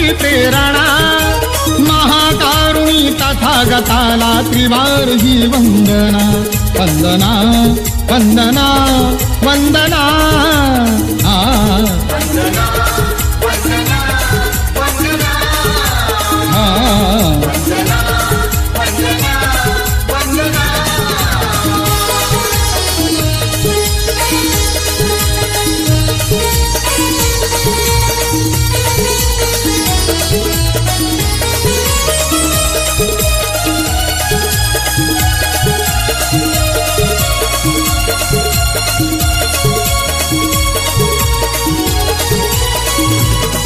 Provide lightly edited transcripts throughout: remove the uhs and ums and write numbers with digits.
माझी प्रेरणा महाकारुणी तथागताला त्रिवार ही वंदना वंदना वंदना वंदना वंदना वंदना वंदना वंदना वंदना वंदना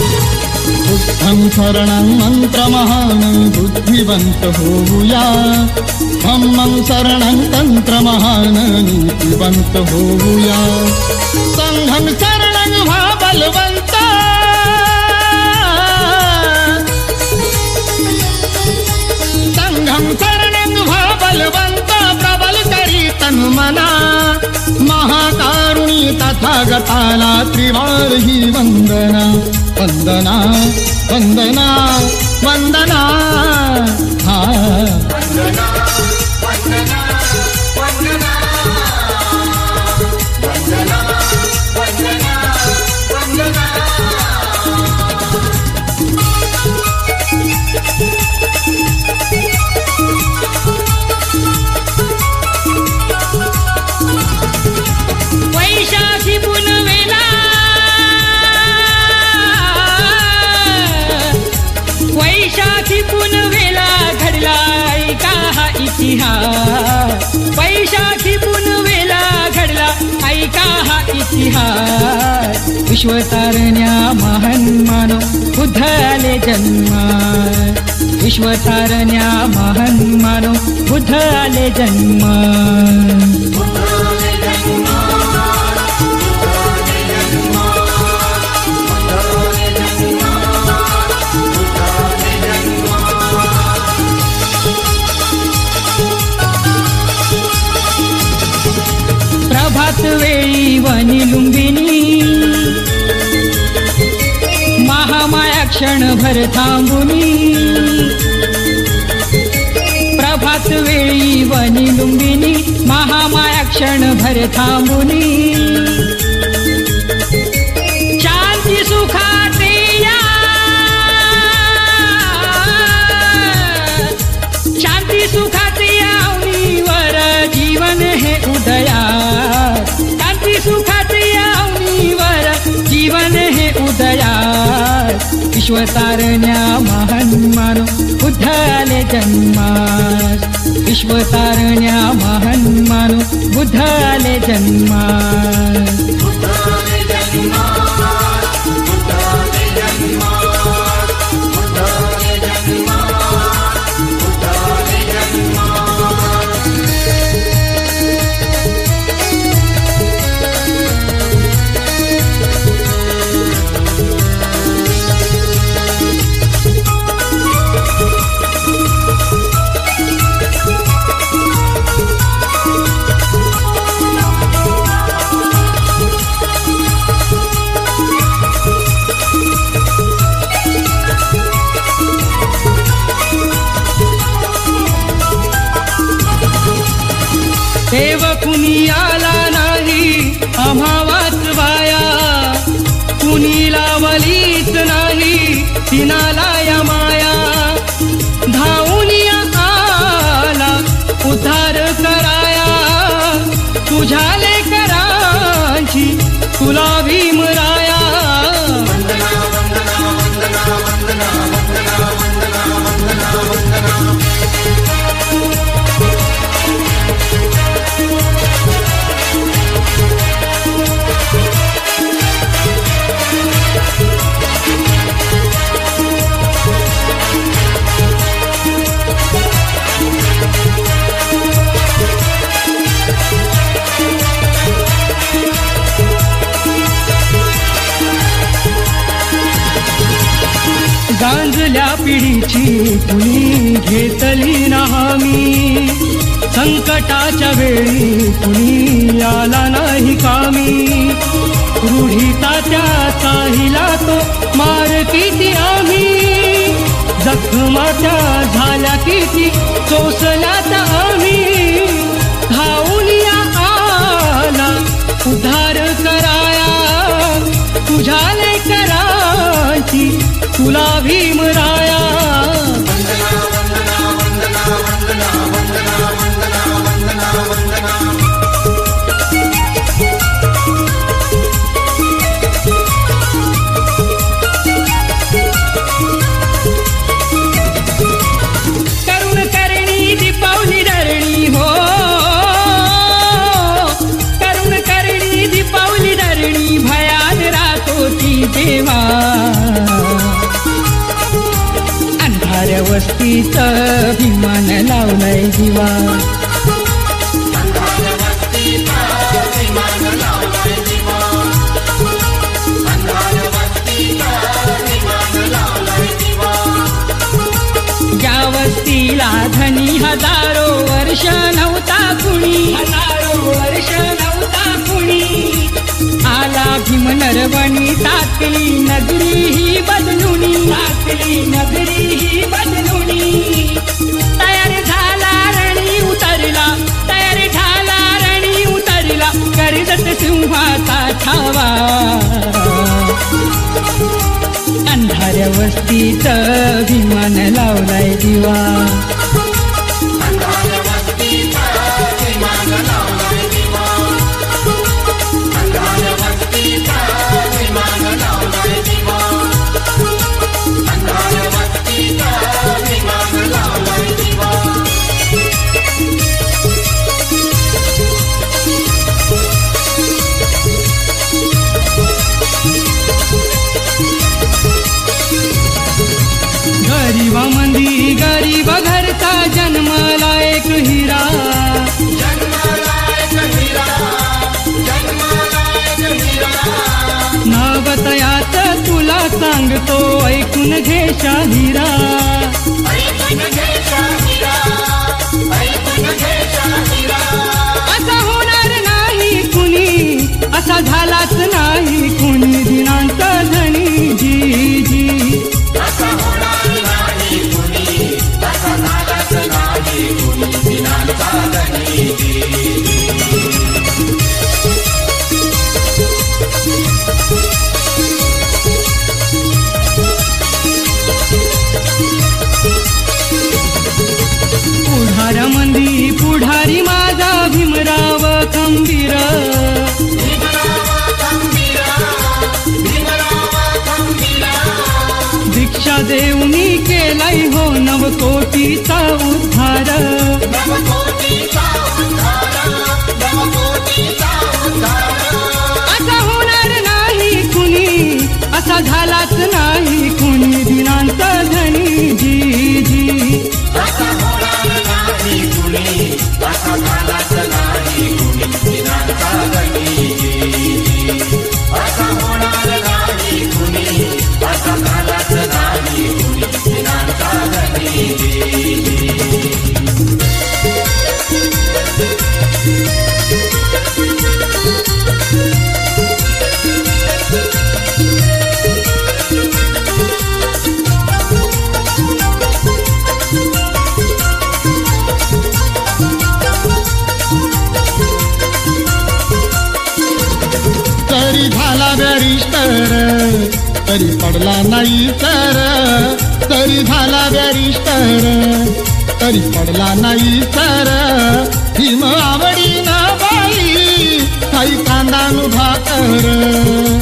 बुद्धं शरणं मंत्रमहान् बुद्धिवंत होऊया धम्मं शरणं तंत्रमहान् नीतिवंत होऊया संघं शरणं व्हा बलवंत संघं शरणं व्हा बलवंत प्रबल करी तन मना महाकारुणी तथागताला त्रिवार ही वंदना वंदना वंदना वंदना वंदना वंदना वंदना वंदना वंदना वंदना वैशाखी पुनवेला वैशाखी पुनवेला घडला ऐका हा इतिहास वैशाखी पुनवेला घडला ऐका हा इतिहास विश्वतारण्या महान मानव बुद्धाले जन्मास विश्वतारण्या महान मानव बुद्धाले जन्मास प्रभात वेळी वनी लुंबिनी महामाया क्षणभर थांबुनी प्रभात वेळी वनी लुंबिनी महामाया क्षणभर थांबुनी शांती सुखाते या शांती सुखाते यावनीवर जीवन हे उदयास शांती सुखाचे यावनीवर जीवन हे उदयास विश्वतारण्या महान मानव बुद्धाले जन्मास विश्वतारण्या महान मानव बुद्धाले जन्मास देव कुणी आला नाही आम्हा वाचवाया कुणी लावलीच नाही तिनाला या माया धावून आला उद्धार कराया तुझ्या लेकरांची तुला भीमराया गांजल्या पिढीची कुणी घेतली ना हमी संकटाच्या वेळी कुणी आला नाही कामी रूढीता त्याचा हिला तो मार किती आम्ही जखमाच्या झाल्या किती चोसल्यात आम्ही धावूनिया आला उद्धार कराया तुझ्या लेकरांची तुला भीमराया अंधार वस्तीत विमान लावलंय जीवा ज्या वस्तीला धनी हजारो वर्ष नव्हता कुणी आला भीम नरवणी टाकली नगरी ही बदलुनी तयार झाला रणी उतरला कर्जत सिंहाचा ठावा अंधार वस्तीत विमान लावलाय दिवा गरीब घरचा जन्मला एक हिरा नावतयात तुला सांगतो ऐकून घे शाहिरा असा होणार नाही कुणी असा झालाच नाही कुणी दिनांत धनी जी पुढारी माझा भीमराव खंबीर दीक्षा देऊनी केलाई हो नवकोटीचा उद्धार असा होणार नाही कुणी असा झालाच नाही कुणी दिनांत धनी जी तरी पडला नाही तर तरी झाला बॅरिस्टर तरी पडला नाही तर भीम आवडी ना बाई काही कांदा नुभा कर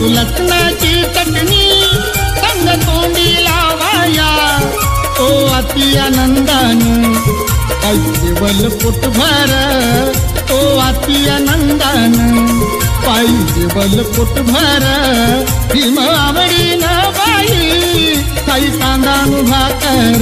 लसणाची चटणी संग तोंडी लावाया ओ अति आनंदानं पाहिजे पोटभर ओ अति आनंदानं पाहिजे पोटभर भीम आवडीनं बाई काही कांदा नुभा कर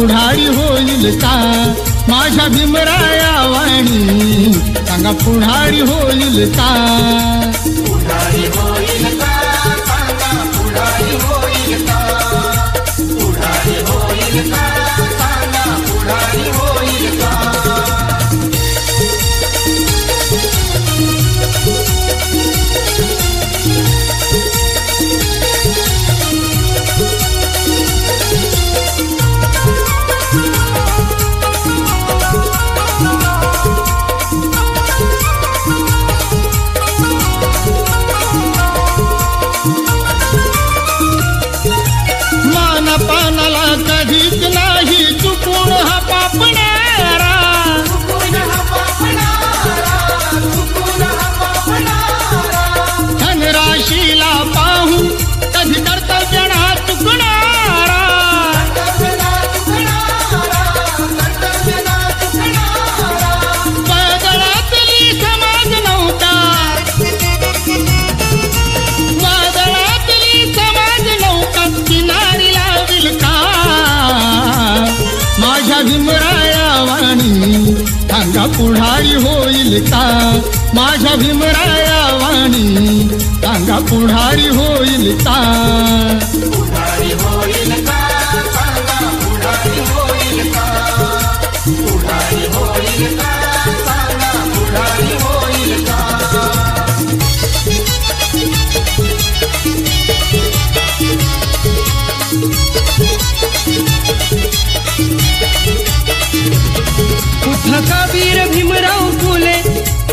पुढारी होईल का माझ्या भीमराया वाणी सांगा पुढारी होईल का पुढारी होईल का सांगा पुढारी होईल का पुढारी होईल का सांगा पुढारी होईल का पानाला कधीच नाही चुकून हा पापणारा धनराशीला पाहून कधी कर्तव्यना चुकणारा वादळातली समाज नव्हता वादळातली समाज नव्हता किनारीला माझ्या भीमराया वाणी सांगा पुढारी होईल का माझ्या भीमराया वाणी सांगा पुढारी होईल का पुढारी होईल का सांगा पुढारी होईल का पुढारी होईल का सांगा पुढारी होईल का कबीर भीमराव फुले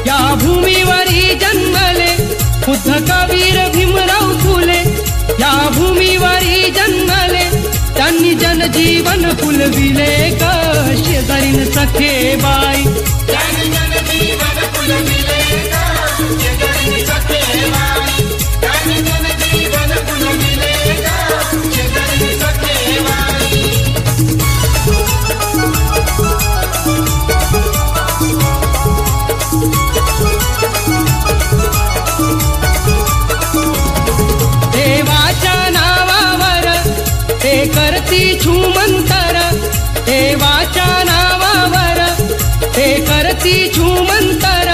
या भूमीवरी जन्मले खुद्द कबीर भीमराव फुले या भूमीवरी जन्मले त्यांनी जनजीवन फुलविले ग शेजारीन सखे बाई त्यांनी जनजीवन फुलविले ग शेजारीन सखे बाई त्यांनी जनजीवन फुलविले ग शेजारीन सखे बाई देवाच्या नावावर ते करती छूमंतर देवाच्या नावावर ते करती छूमंतर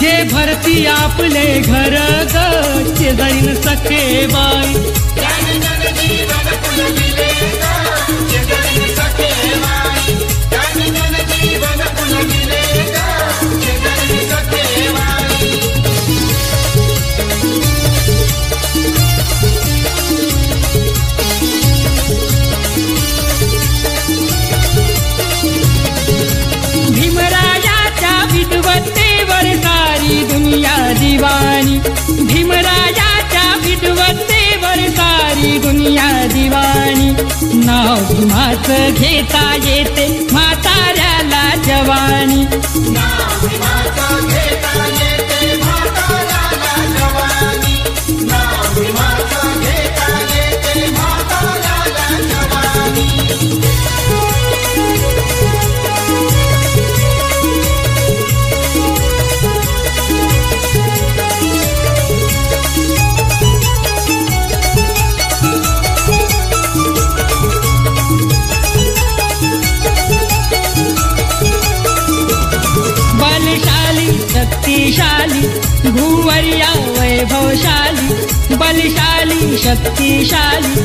जे भरती आपले घर ग शेजारीन सखे बाई त्यांनी जनजीवन फुलविले ग शेजारीन सखे बाई त्यांनी जनजीवन फुलविले ग शेजारीन सखे बाई भीमराजाच्या विद्वत्तेवर सारी दुनिया दिवाणी भीमराजाच्या विद्वत्तेवर सारी दुनिया दिवाणी नाव भीमाचं घेता येते म्हाताऱ्याला जवानी नाव भीमाचं घेता येते म्हाताऱ्याला जवानी नाव भीमाचं घेता येते म्हाताऱ्याला जवानी बलशाली शक्तिशाली भूवर्या वैभवशाली बलशाली शक्तिशाली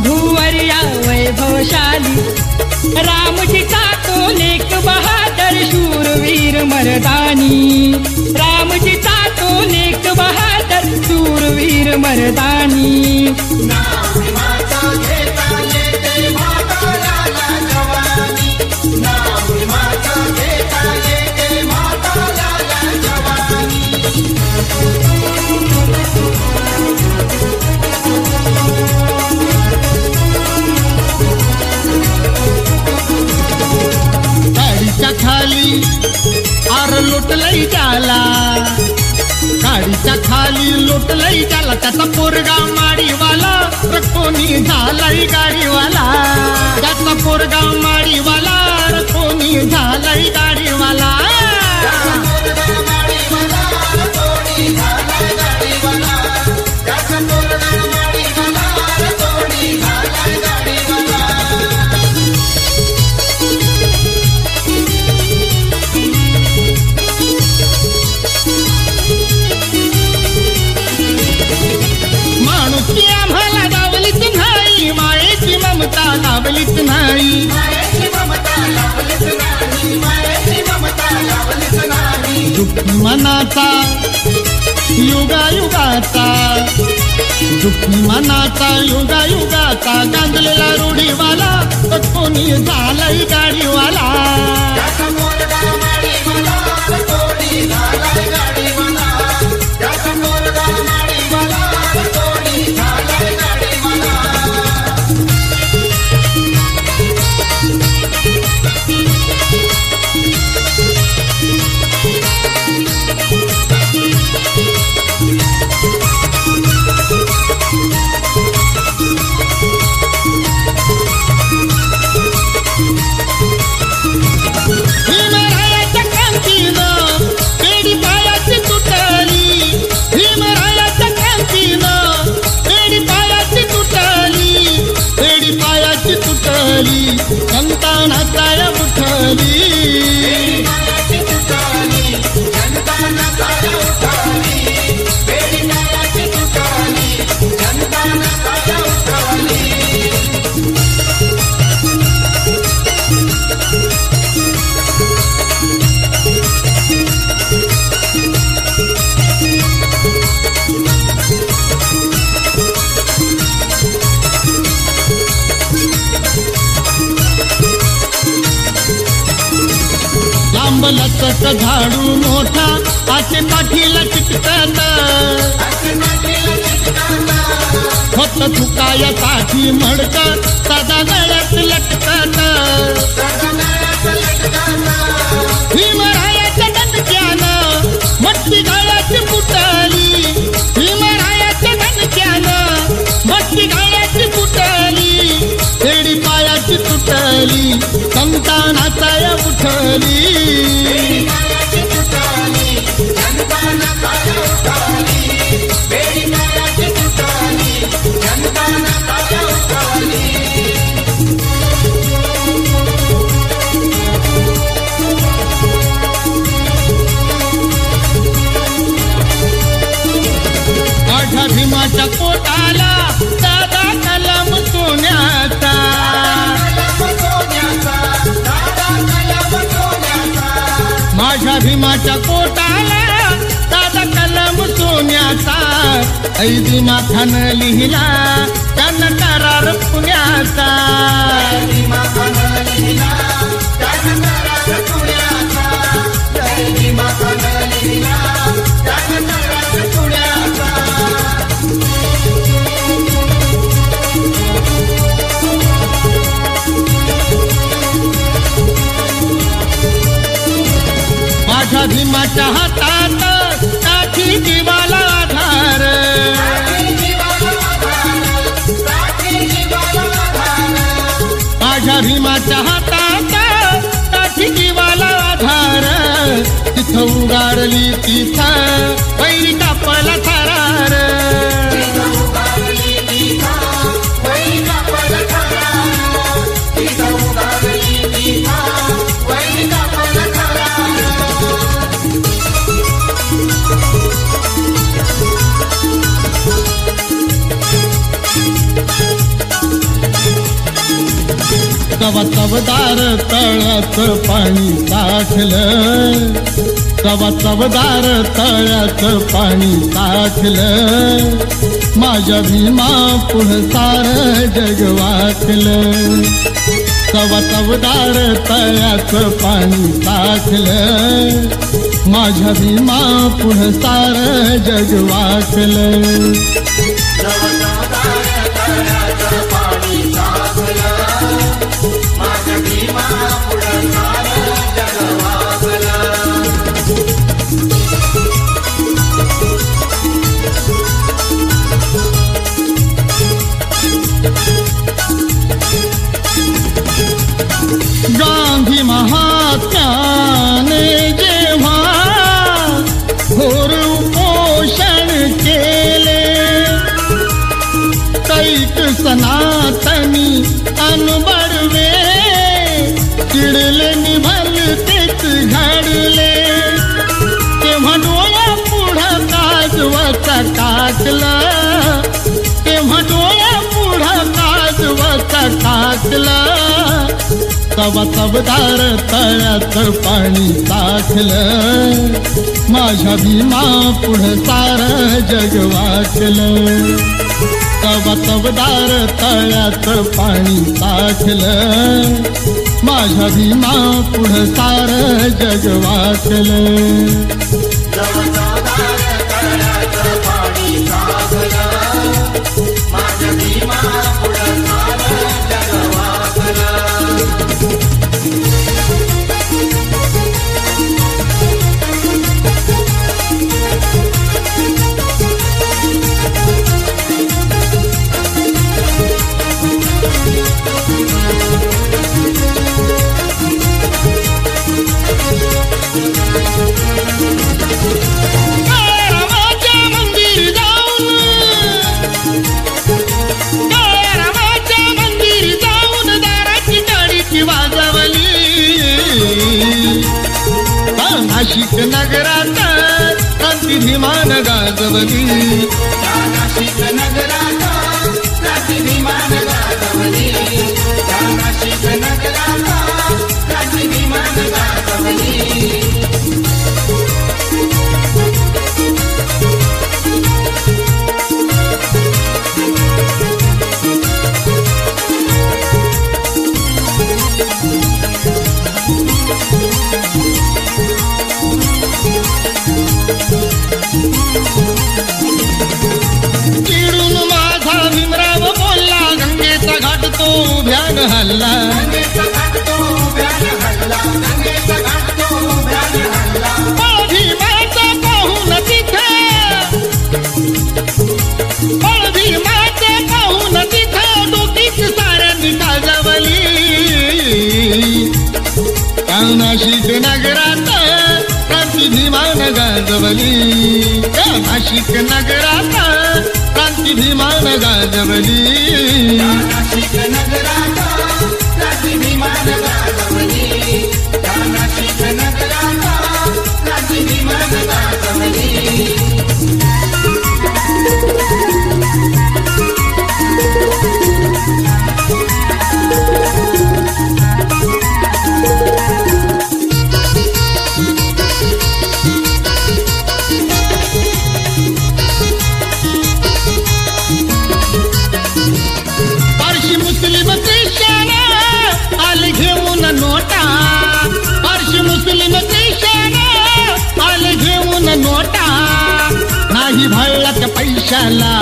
भूवर्या वैभवशाली रामजीचा तो लेक बहादर शूरवीर मर्दानी रामजीचा तो लेक बहादर शूरवीर मर्दानी नाव भीमाचं घेता येते म्हाताऱ्याला जवानी नाव भीमाचं घेता येते म्हाताऱ्याला जवानी गाडीच्या खाली आर लोटलई जाला गाडीच्या खाली लोटलई जाला त्याचा पोरगा माडीवाला कोणी झालंय गाडीवाला त्याचा पोरगा माडीवाला कोणी झालंय गाडीवाला मनाचा दुःखी मनाचा युगा युगाचा गांजलेला रूढीवाला कोणी झालाय गाडीवाला त्याचा मुलगा माडीवाला कोणी झालाय गाडीवाला त्याचा मुलगा माडीवाला कोणी झालाय गाडीवाला भीमरायाच्या क्रांतीनं पेढी पायाची तुटली भीमरायाच्या क्रांतीनं पेढी पायाची तुटली पेढी पायाची तुटली संताना काय उठली बेडीकायाची तुटली जनताना काय उठली बेडीकायाची तुटली जनताना काय उठली लांब लचक झाडू मोठा आचे पाठीला चिटकत होत चुकायासाठी मडकत सदा गळ्यात लटकत भीमरायाच्या दणक्यानं मटकी गळ्याची फुटली भीमरायाच्या दणक्यानं मटकी गळ्याची फुटली पेढी पायाची तुटली संतानाचा उठली बेडीकायाची तुटली जनताना काय उठली बेडीकायाची तुटली जनताना काय उठली माझ्या भीमाच्या पोटाला दादा कलम सोन्याचा माझ्या भीमाच्या पोटाला दादा कलम सोन्याचा ऐ भीमाखानं लिहिला त्यानं करार पुण्याचा माझ्या भीमाच्या हातात काठी जीवाला आधार माझ्या भीमाच्या हातात काठी जीवाला आधार तिथं उगारली तिथं वैरी कापला थरार कवा चवदार तळ्यात पाणी साठलं कवा चवदार तळ्यात पाणी साठलं माझ्या भीमा पुढं सारं जग वाचलं कवा चवदार तळ्यात पाणी साठलं माझ्या भीमा पुढं सारं जग वाचलं गांधी महात्म्याने जेव्हा घोर उपोषण केले कैक सनातनी अनबडवे चिडले निभल तेच घडले तेव्हा डोळ्या पुढं काजवत टाकलं तेव्हा डोळ्या पुढं काजवत टाकलं तवा तवदार तळ्यात पाणी टाकलं, माझ्या भीमा पुढं सार जग वाचलं. तवा तवदार तळ्यात पाणी टाकलं, माझ्या भीमा पुढं सार जग वाचलं. नाशिक नगरात क्रांती भीमान गाजवली, नाशिक नगरात क्रांती भीमान गाजवली, नाशिक नगरात क्रांती भीमान गाजवली. चिडून माझा भीमराव बोलला, गंगेचा घाट तो उभ्यान हल्ला. पळ भीमाचा पाहून तिथे, पळ भीमाचा पाहून तिथे डोकीच साऱ्यांनी गाजवली. नाशिक नगरात क्रांती भीमान गाजवली, नाशिक नगरात क्रांती भीमान गाजवली. नाशिक नगरात क्रांती भीमान गाजवली, नाशिक नगरात क्रांती भीमान गाजवली. नाही भाळला त्या पैशाला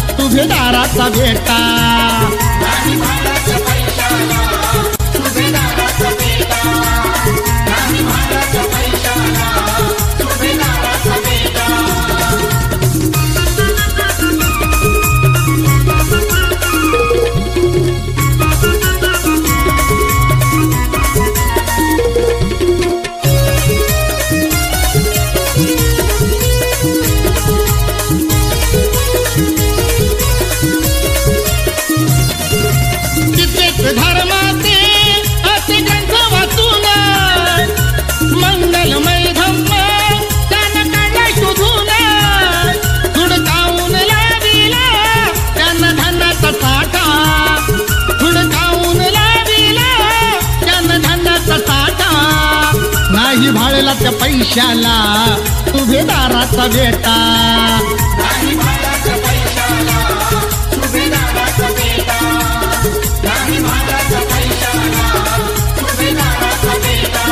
सुभेदाराचा बेटा, नाही भाळाच्या पैशाला सुभेदाराचा बेटा, नाही भाळाच्या पैशाला सुभेदाराचा बेटा. धर्माचे असे ग्रंथ वाचून मंगलमय धम्म त्यानं काढला शोधून, हुडकावून लाविला त्यानं धनाचा साठा, हुडकावून लाविला त्यानं धनाचा साठा. नाही भाळला त्या पैशाला सुभेदाराचा बेटा, नाही भाळाच्या पैशाला सुभेदाराचा बेटा, नाही भाळाच्या पैशाला सुभेदाराचा बेटा.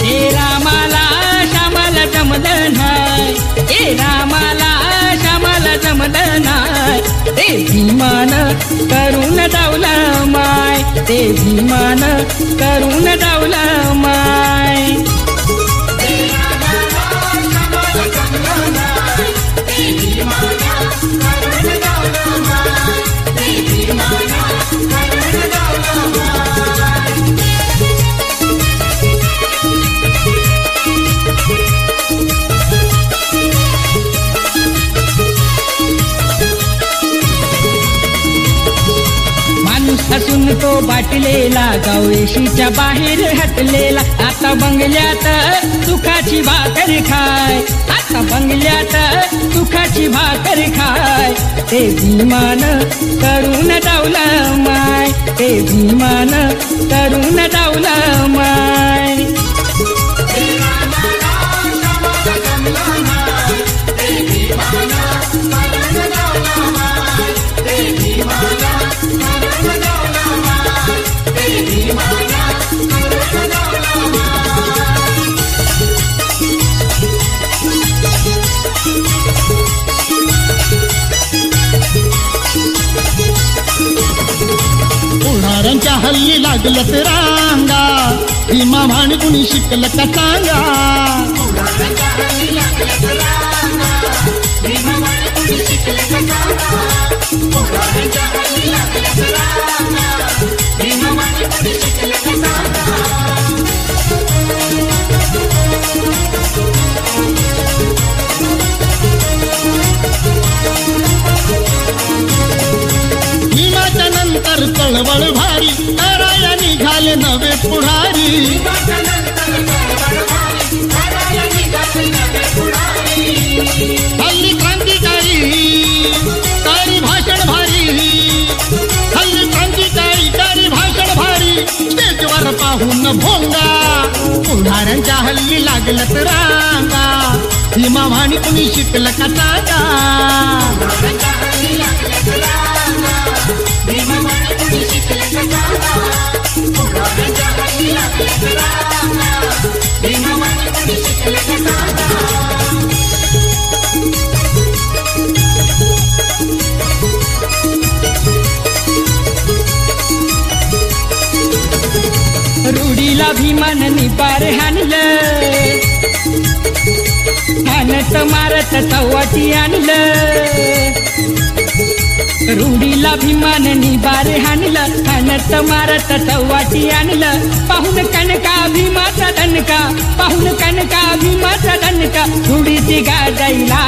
हे रामाला श्यामाला जमलं नाय, हे रामाला श्यामाला जमलं नाय, ते भीमान करून डावलं माय, ते भीमान करून डावलं माय. माणूस हसून तो बाटलेला गावेशीच्या बाहेर हटलेला आता बंगल्यात सुखाची भाकर खाय आता बंगल्यात सुखाची भाकर खाय ते विमान करून डावलं माय ते विमान करून डावलं माय पुढाऱ्यांच्या हल्ली लागलत रांगा भीमा भाणी कुणी शिकलं का सांगा भीमाच्या नंतर चळवळ भारी कराया निघाले नवे पुढारी हल्ली क्रांतिकारी कारी भाषण भारी हल्ली क्रांतिकारी कारी भाषण भारी स्टेजवर पाहून भोंगा पुढाऱ्यांच्या हल्ली लागलत रांगा भीमा भाणी कुणी शिकलं का सांगा रूढीला भीमान निबार हाणलं हाणत मारत चव्हाटी आणलं रूढीला भीमान निबार हाणलं हाणत मारत चव्हाटी आणलं पाहून कणका भीमाचा दणका पाहून कणका भीमाचा दणका रूढीची गाजायला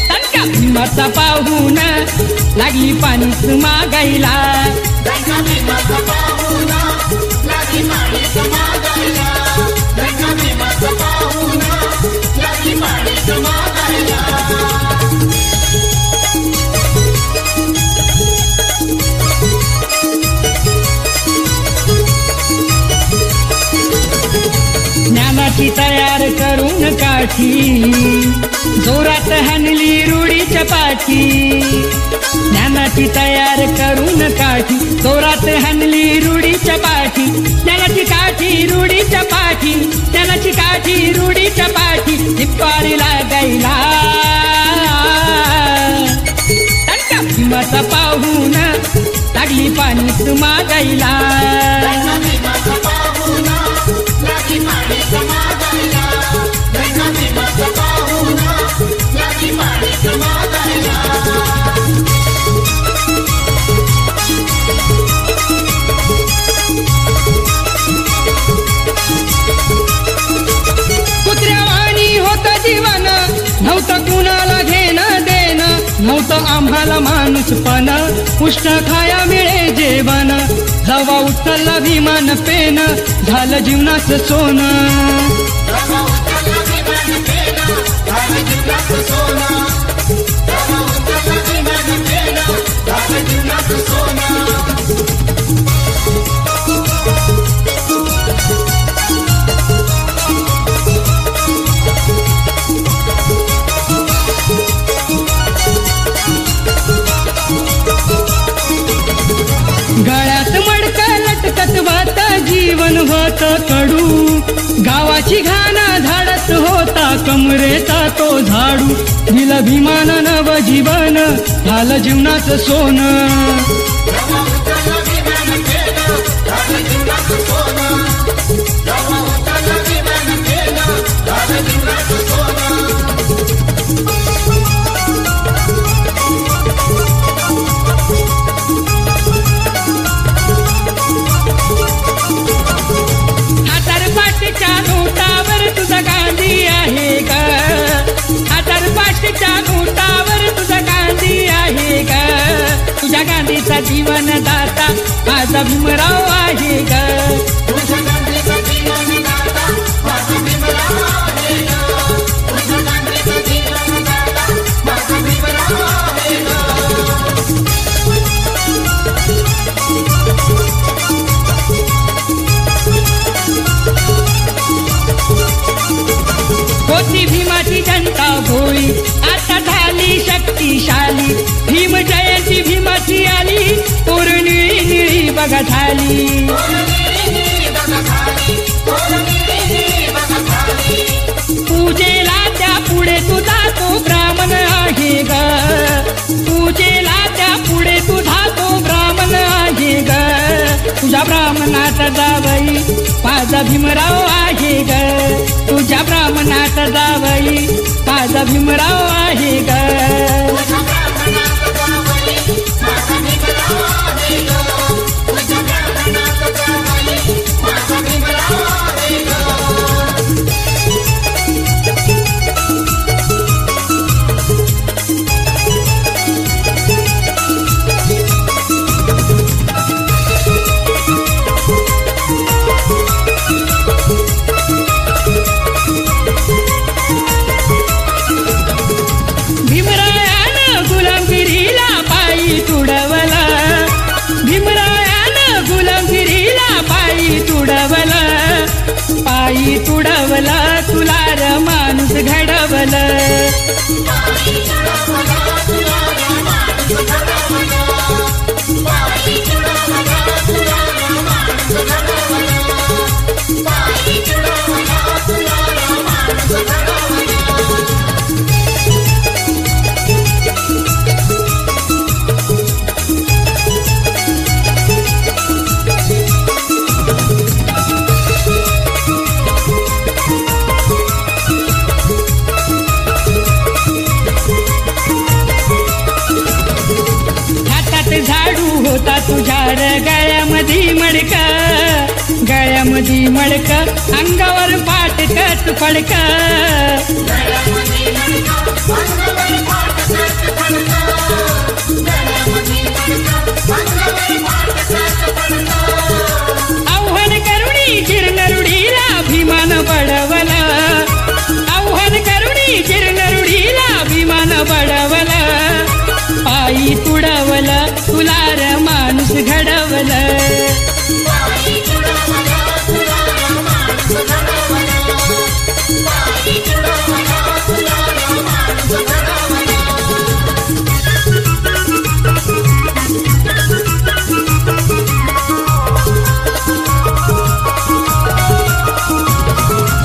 दणका भीमाचा पाहून लागली पाणीच मागायला ज्ञानाची तयार करून काठी जोरात हाणली रूढीच्या पाठी ज्ञानाची तयार करून काठी जोरात हाणली रूढीच्या पाठी ज्ञानाची काठी रूढीच्या पाठी ज्ञानाची काठी रूढीच्या पाठी निप्पारी लागायला तंटा भीमाचा पाहून लागली पाणीच मागायला कुत्र्यावाणी होत जीवन नव्हतं कुणाला घेणं देणं नव्हतं आम्हाला माणूसपण उष्ट खाया मिळे जेवण जवा उचलला विमान पेन झालं जीवनाचं सोनं गळ्यात मडकं लटकत वात जीवन होत कडू गावाची घाना झाडत होता कमरेचा तो झाडू दिलं भीमान नव जीवन झालं जीवनाचं सोनं जीवन दाता माझा भीमराव आहे ग. होती भीमाची जनता भोळी आता झाली शक्तिशाली. भीम जयंती भीमाची आली निळी निळी बघा झाली. पूजेला त्या पुढे तुझा तो ब्राह्मण आहे ग. पूजेला त्या पुढे तुझा तो ब्राह्मण आहे ग. तुझ्या ब्राह्मणात जावई माझा भीमराव आहे ग. तुझ्या ब्राह्मणात जावई माझा भीमराव आहे ग. भीमरायानं गुलामगिरीला पायी तुडवला. भीमरायानं गुलामगिरीला पायी तुडवला. पायी तुडवला तुला र माणूस घडवलं. झाडू होता तुझ्या र गळ्यामध्ये मडका. गळ्यामध्ये मडका अंगावर फाटकत पडका. आव्हान करुणी चिरनरुडीला भीमान बडवला. आव्हान करुणी चिरनरुडीला भीमान बडवला. पायी तुडवला तुला र माणूस घडवलं.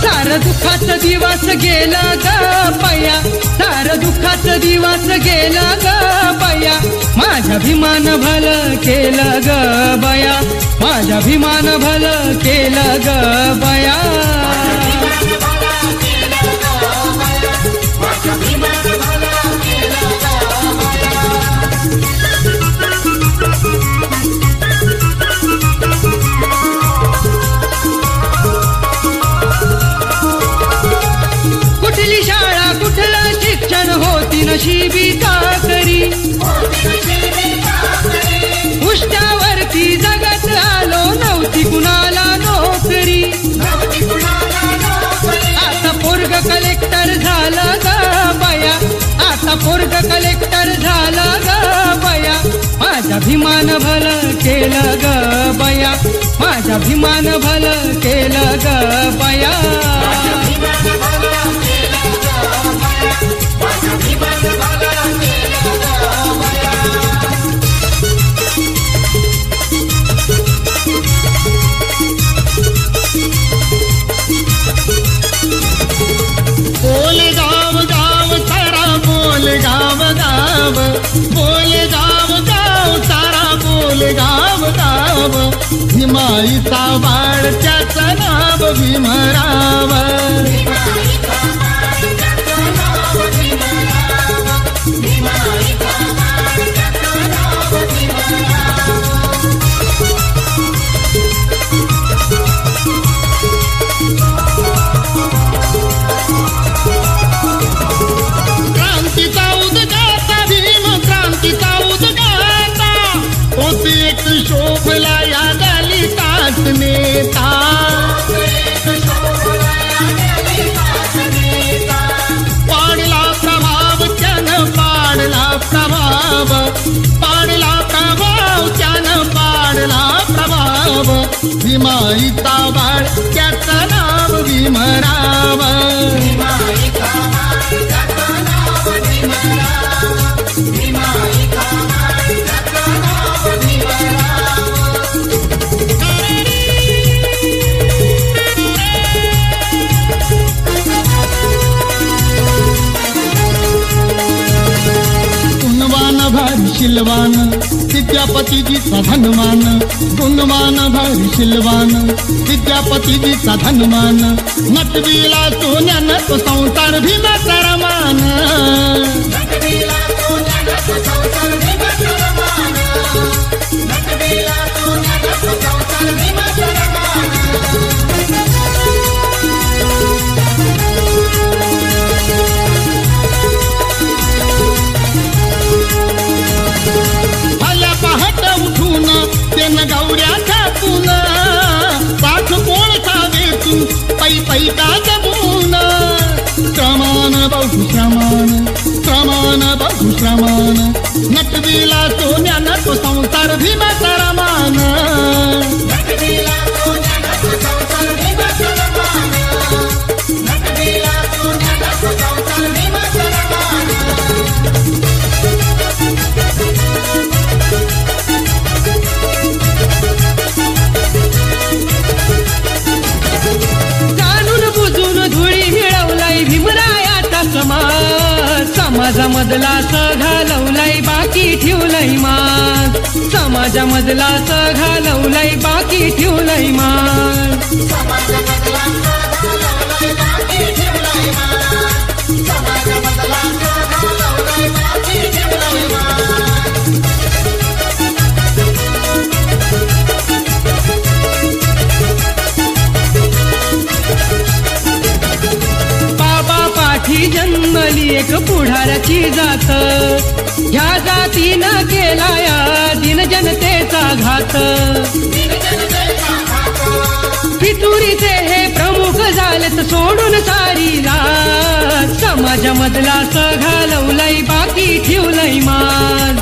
सार दुःखाचा दिवस गेला ग पया. सार दुःखाचा दिवस गेला ग बया. माझ्या भीमान भलं केलं ग बया. माझ्या भीमान भलं केलं ग बया. कुठली शाळा कुठलं शिक्षण होती नशिबी चाकरी. उष्ट्यावरती जगत आलो नव्हती कुणाला नोकरी. आता पोरग कलेक्टर झाला ग बया. आता पोरग कलेक्टर झाला ग बया. माझ्या भीमान भलं केलं ग बया. माझ्या भीमान भलं केलं ग बया. बोल गाव गाव तारा बोल गाव गाव. बोल गाव गाव तारा बोल गाव गाव. भीमाईचा बाळ त्याचं नाव भीमराव. क्रांतीचा उद्गाता भीम क्रांतीचा उद्गाता. भीमाईचा बाळ त्याचं नाव भीमराव. शिलवान विद्यापतीजीचा धनवान, गुणवान भारी शिलवान विद्यापतीजीचा धनवान. नटविला सोन्यानं तो संसार भीमाचा रमान. गौऱ्या छापून पाठ कोण खावे तू पै पै का जमून. श्रमान बहु श्रमान, श्रमान बहु श्रमान नटविला सोन्यानं तो संसार भीमाचा रमान. समाजामधला घालवलाय बाकी ठेवलंय मान. समाजामधला घालवलाय बाकी ठेवलंय मान. पाठी जन्मली एक पुढाऱ्याची जात, ह्या जातीनं केलाया दिन जनतेचा घात. फितुरीचे हे प्रमुख झालेत सोडून सारीला. समाजामधला घालवलाय बाकी ठेवलंय मान.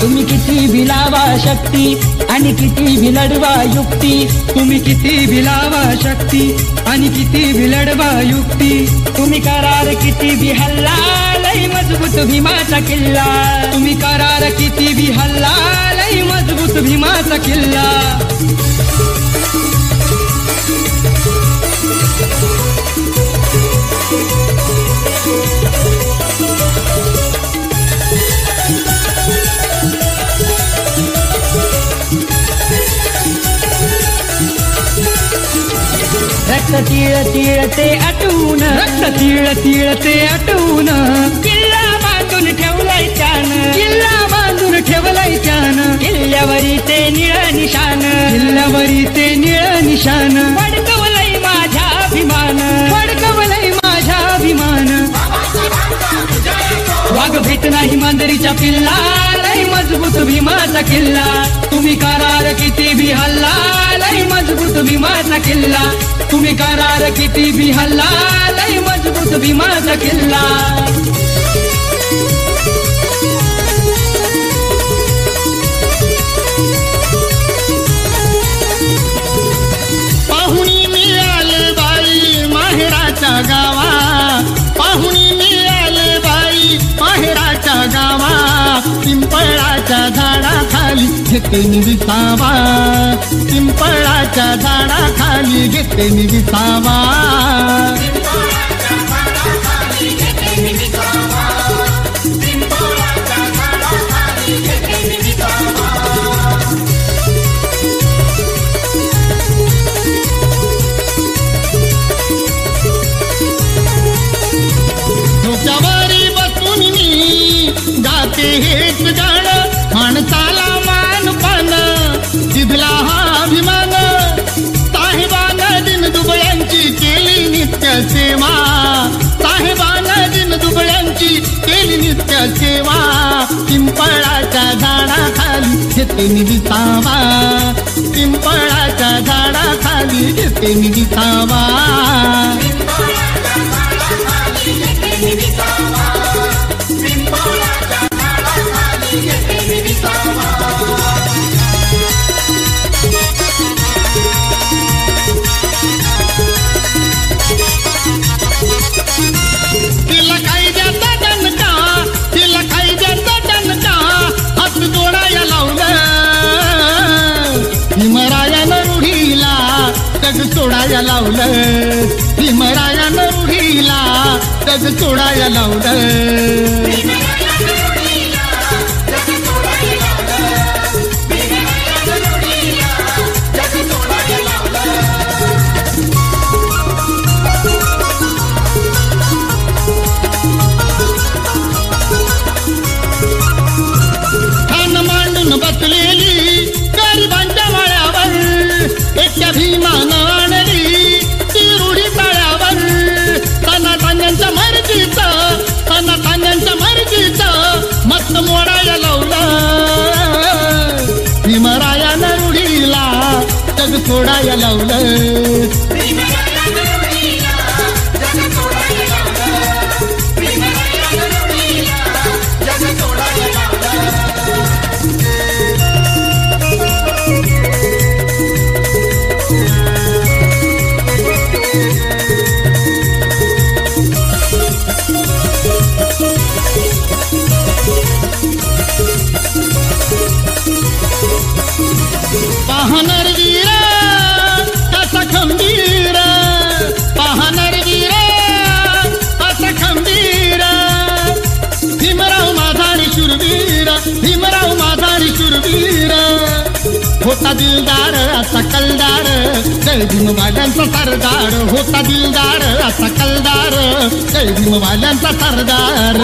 तुम्ही किती भिलावा शक्ती आणि किती भिलडवा युक्ती. तुम्ही किती भिलावा शक्ती आणि किती भिलडवा युक्ती. तुम्ही करार किती बी हल्ला लई मजबूत भीमाचा किल्ला. तुम्ही करार किती बी हल्ला लई मजबूत भीमाचा किल्ला. रक्त तीळ तीळ ते आटून, रक्त तीळ तीळ ते आटून किल्ला बांधून ठेवलाय त्यान. किल्ला बांधून ठेवलाय त्यान. किल्ल्यावरी ते निळ निशान. किल्ल्यावरी ते निळ निशान. फडकवलंय माझ्या अभिमान. फडकवलंय माझ्या अभिमान. वाघ भेट नाही मांजरीच्या पिल्ला लई मजबूत भीमाचा किल्ला. तुम्ही करार किती बी हल्ला लई मजबूत भीमाचा किल्ला. तुम्ही करार किती बी हल्ला लई मजबूत भीमाचा किल्ला. पाहुणी मिळाले बाई माहेराच्या गावा. पाहुणी मिळाले बाई माहेराच्या गावा. पिंपळाच्या झाडाखाली घेते विसावा. पिंपळाच्या झाडाखाली घेते विसावा. डोक्यावरी बसून मी गाते हेच गाणं. माणसाला मान पान जिभला हा अभिमान. साहेबानं दिन दुबळ्यांची केली नित्याचे सेवा पिंपळाच्या झाडाखाली घेते मी विसावा पिंपळाच्या झाडाखाली घेते मी विसावा तिला कायद्याचा दणका तिला कायद्याचा दणका हात जोडाया लावलं भीमरायानं रूढीला जग सोडाया लावलं भीमरायानं रूढीला जग सोडाया लावलं बसलेली गरिबांच्या माळ्यावर एकट्या भीमानं आणली ती रूढी ताळ्यावर तान्यांच्या मर्जीचं मस्त मोडाया लावलं भीमरायानं रूढीला जग सोडाया लावलं पाहणार वीर कसा खंबीर पाहणार वीर कसा खंबीर भीमराव माझारी शूरवीर भीमराव माझारी शूरवीर होता दिलदार असा कलदार जय भीमवाल्यांचा सरदार होता दिलदार असा कलदार जय भीमवाल्यांचा सरदार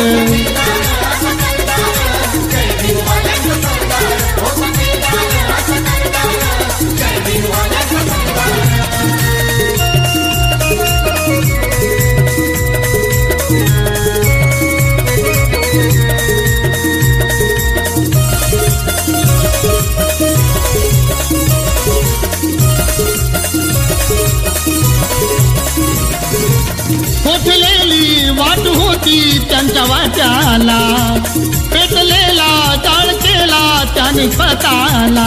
कोठलेली वाट होती त्यांच्या वाट्याला पेटलेला जाळ केला त्याने स्वतःला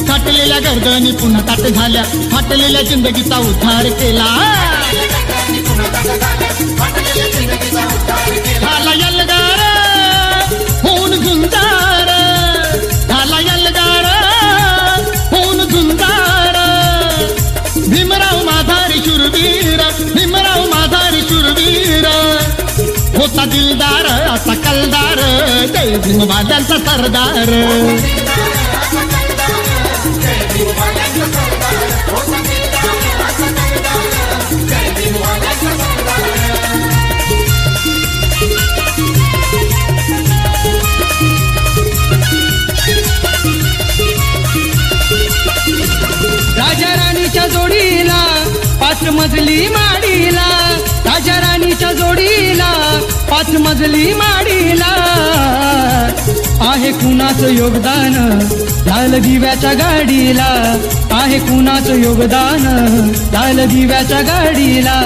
फाटलेल्या गर्दनी पुन्हा ताट झाल्या फाटलेल्या जिंदगीचा उद्धार केला झाला यलगार होऊन झुंजार झाला यलगार होऊन झुंजार भीमराव माझारी शूरवीर भीमराव माझारी शूरवीर होता दिलदार असा कलदार जय भीमवाल्यांचा सरदार राजा राणीच्या जोडीला 5 मजली माडीला राजा राणीच्या जोडीला 5 मजली माडीला आहे कुणाचं योगदान लाल दिव्याच्या गाडीला आहे कुणाचं योगदान लाल दिव्याच्या गाडीला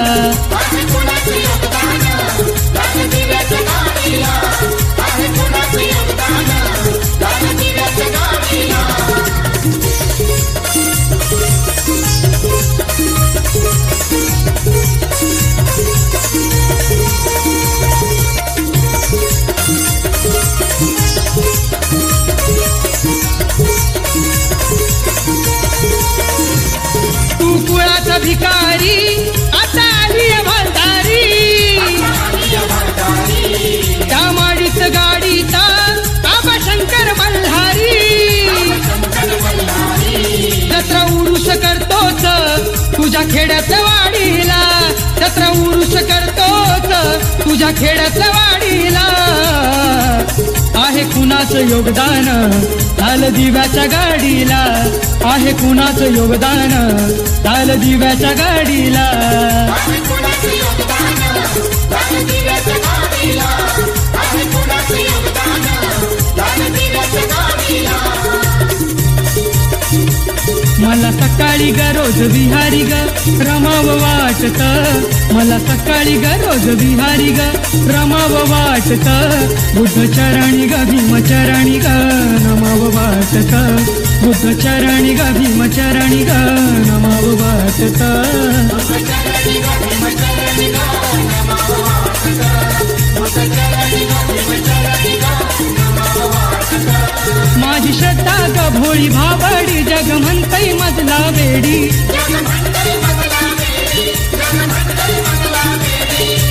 भिकारी आता आली भंडारी त्या माडीत गाडीचा बाबा शंकर मल्हारी जत्रा उरूस करतोच तुझ्या खेड्यात वाडीला जत्रा उरूस करतोच तुझ्या खेड्यात वाडीला आहे कुणाचं योगदान लाल दिव्याच्या गाडीला आहे कुणाचं योगदान लाल दिव्याच्या गाडीला आहे कुणाचं योगदान लाल दिव्याच्या गाडीला आहे कुणाचं सकाळी ग रोज विहारी ग रमाव वाटत मला सकाळी ग रोज विहारी ग रमाव वाटत बुद्ध चरणी ग भीम चरणी ग नमाव वाटत बुद्ध चरणी ग भीम चरणी ग नमाव वाटत माझी श्रद्धा ग भोळी भावडी जग म्हणतई मजला वेडी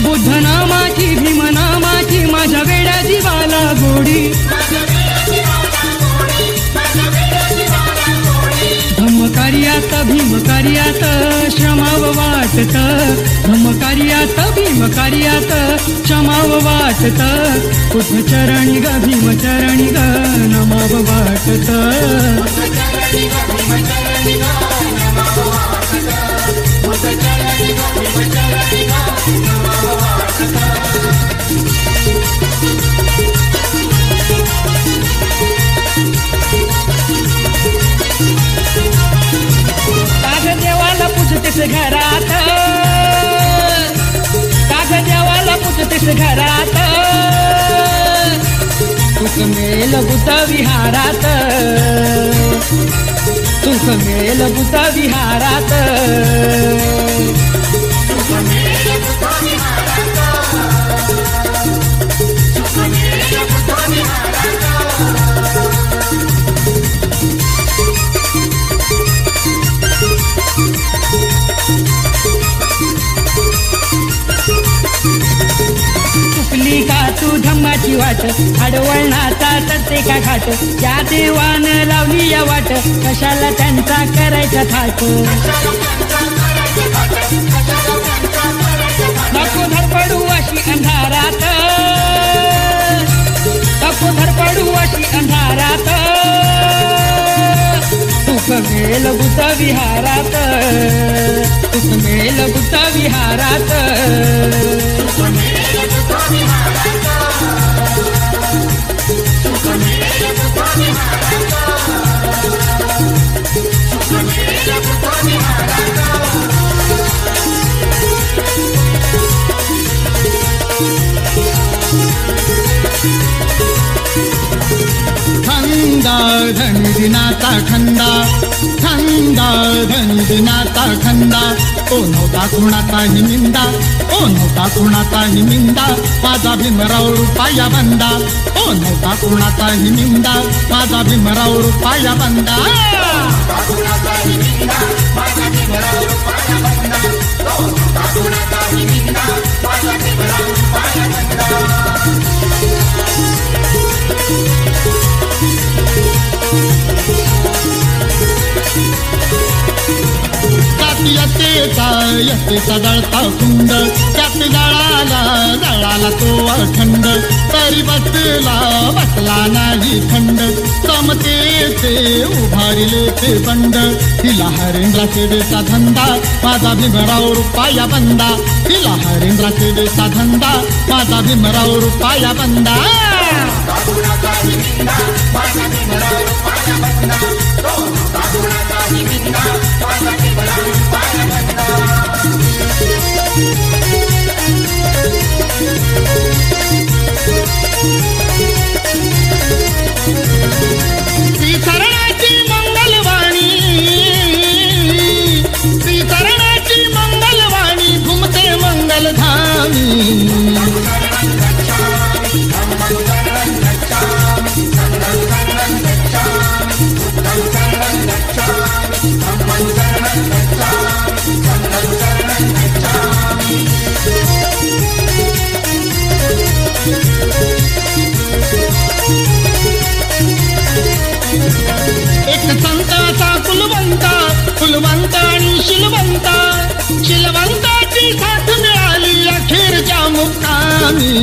बुद्ध नामाची भीम नामाची माझ्या वेड्या जीवाला गोडी धम्म कार्यात भीम कार्यात श्रमाव वाटत धम्म कार्यात भीम कार्यात क्षमाव वाटत बुद्ध चरणी ग भीम चरणी ग नमाव वाटत देवाला पूजतेस घरात काग देवाला पूजतेस घरात सुख मेल बुद्ध विहारात सुख मेल बुद्ध विहारात चुकली का तू धम्माची वाट अडवळणाचा चढते का घाट त्या देवानं लावली या वाट कशाला त्यांचा करायचा थाट नको धडपडू अशी अंधारात नको धडपडू अशी अंधारात सुख मेल बुद्ध विहारात सुख मेल बुद्ध विहारात खंदा धनी दिनाचा खंदा खंदा धनी दिनाचा खंदा ओ नव्हता कुणाचाही निंदा ओ नव्हता कुणाचाही निंदा माझा भीमराव रुपाया बंदा ओ नव्हता कुणाचाही निंदा माझा भीमराव रुपाया बंदा येतेचा जळता कुंड त्यात जळाला तो अखंड तरी बसला नाही खंड समतेचे उभारिले ते बंड तिला हरेंद्र सेवेचा धंदा माझा भीमराव रुपाया बंदा तिला हरेंद्र सेवेचा धंदा माझा भीमराव रुपाया बंदा श्री चरणाची मंगलवाणी श्री चरणाची मंगलवाणी घुमते मंगलधामी एक संताचा कुलवंत आणि शिलवंताची साथ मिळाली अखेरच्या मुक्कामी